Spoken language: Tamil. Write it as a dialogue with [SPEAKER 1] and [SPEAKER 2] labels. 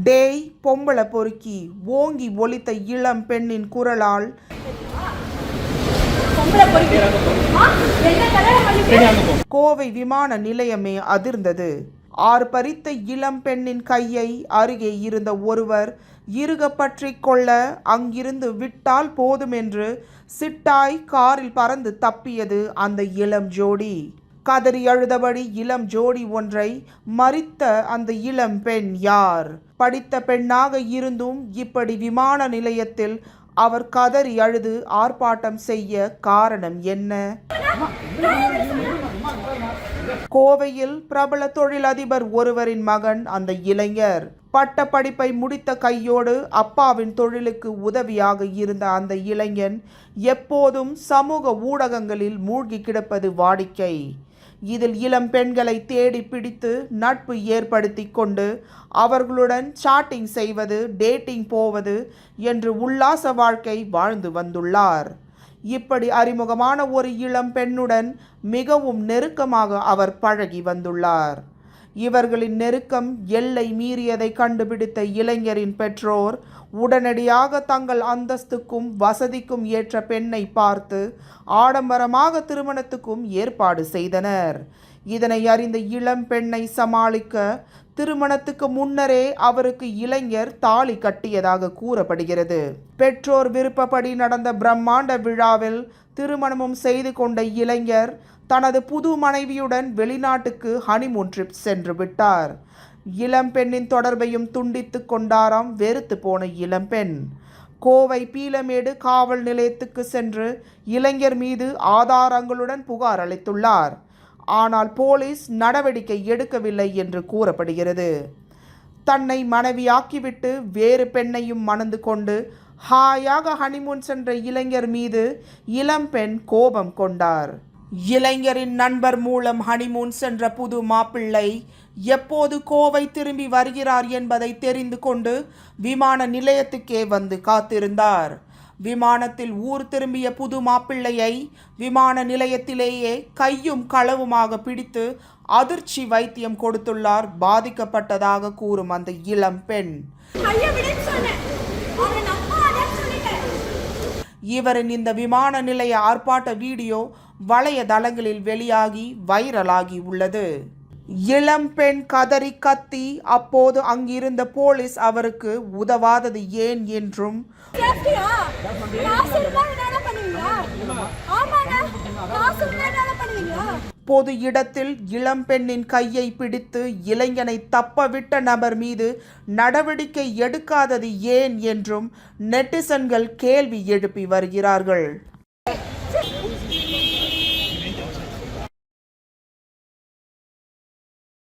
[SPEAKER 1] டேய் பொம்பள பொறுக்கி ஓங்கி ஒலித்த இளம் பெண்ணின் குரலால் கோவை விமான நிலையமே அதிர்ந்தது. ஆர்ப்பரித்த இளம் பெண்ணின் கையை அருகே இருந்த ஒருவர் இறுக பற்றி கொள்ள அங்கிருந்து விட்டால் போதும் என்று சிட்டாய் காரில் பறந்து தப்பியது அந்த இளம் ஜோடி. கதறி அழுதபடி இளம் ஜோடி ஒன்றை மறித்த அந்த இளம் பெண் யார்? படித்த பெண்ணாக இருந்தும் இப்படி விமான நிலையத்தில் அவர் கதறி அழுது ஆர்ப்பாட்டம் செய்ய காரணம் என்ன? கோவையில் பிரபல தொழிலதிபர் ஒருவரின் மகன் அந்த இளைஞர். பட்ட படிப்பை முடித்த கையோடு அப்பாவின் தொழிலுக்கு உதவியாக இருந்த அந்த இளைஞன் எப்போதும் சமூக ஊடகங்களில் மூழ்கி கிடப்பது வாடிக்கை. இதில் இளம் பெண்களை தேடி பிடித்து நட்பு ஏற்படுத்தி கொண்டு அவர்களுடன் சாட்டிங் செய்வது, டேட்டிங் போவது என்று உல்லாச வாழ்க்கை வாழ்ந்து வந்துள்ளார். இப்படி அறிமுகமான ஒரு இளம் பெண்ணுடன் மிகவும் நெருக்கமாக அவர் பழகி வந்துள்ளார். இவர்களின் நெருக்கம் எல்லை மீறியதை கண்டுபிடித்த இளைஞரின் பெற்றோர் உடனடியாக தங்கள் அந்தஸ்துக்கும் வசதிக்கும் ஏற்ற பெண்ணை பார்த்து ஆடம்பரமாக திருமணத்துக்கும் ஏற்பாடு செய்தனர். இதனை அறிந்த இளம் பெண்ணை சமாளிக்க திருமணத்துக்கு முன்னரே அவருக்கு இளைஞர் தாலி கட்டியதாக கூறப்படுகிறது. பெற்றோர் விருப்பப்படி நடந்த பிரம்மாண்ட விழாவில் திருமணமும் செய்து கொண்ட இளைஞர் தனது புது மனைவியுடன் வெளிநாட்டுக்கு ஹனிமூன் ட்ரிப் சென்று விட்டார். இளம் பெண்ணின் தொடர்பையும் துண்டித்து கொண்டாராம் வெறுத்து போன இளம்பெண். கோவை பீளமேடு காவல் நிலையத்துக்கு சென்று இளைஞர் மீது ஆதாரங்களுடன் புகார் அளித்துள்ளார். ஆனால் போலீஸ் நடவடிக்கை எடுக்கவில்லை என்று கூறப்படுகிறது. தன்னை மனைவியாக்கிவிட்டு வேறு பெண்ணையும் மணந்து கொண்டு ஹாயாக ஹனிமூன் சென்ற இளைஞர் மீது இளம்பெண் கோபம் கொண்டார். இளைஞரின் நண்பர் மூலம் ஹனிமூன் சென்ற புது மாப்பிள்ளை எப்போது கோவை திரும்பி வருகிறார் என்பதை தெரிந்து கொண்டு விமான நிலையத்துக்கே வந்து காத்திருந்தார். விமானத்தில் ஊர் திரும்பிய புது மாப்பிள்ளையை விமான நிலையத்திலேயே கையும் களவுமாக பிடித்து அதிர்ச்சி வைத்தியம் கொடுத்துள்ளார் பாதிக்கப்பட்டதாக கூறும் அந்த இளம் பெண். இவரின் இந்த விமான நிலைய ஆர்ப்பாட்ட வீடியோ வலைதளங்களில் வெளியாகி வைரலாகி உள்ளது. இளம் பெண் கதறி கத்தி அப்போது அங்கிருந்த போலீஸ் அவருக்கு உதவாதது ஏன் என்றும் பொது இடத்தில் இளம் பெண்ணின் கையை பிடித்து இளைஞனை தப்பவிட்ட நபர் மீது நடவடிக்கை எடுக்காதது ஏன் என்றும் நெட்டிசன்கள் கேள்வி எழுப்பி வருகிறார்கள்.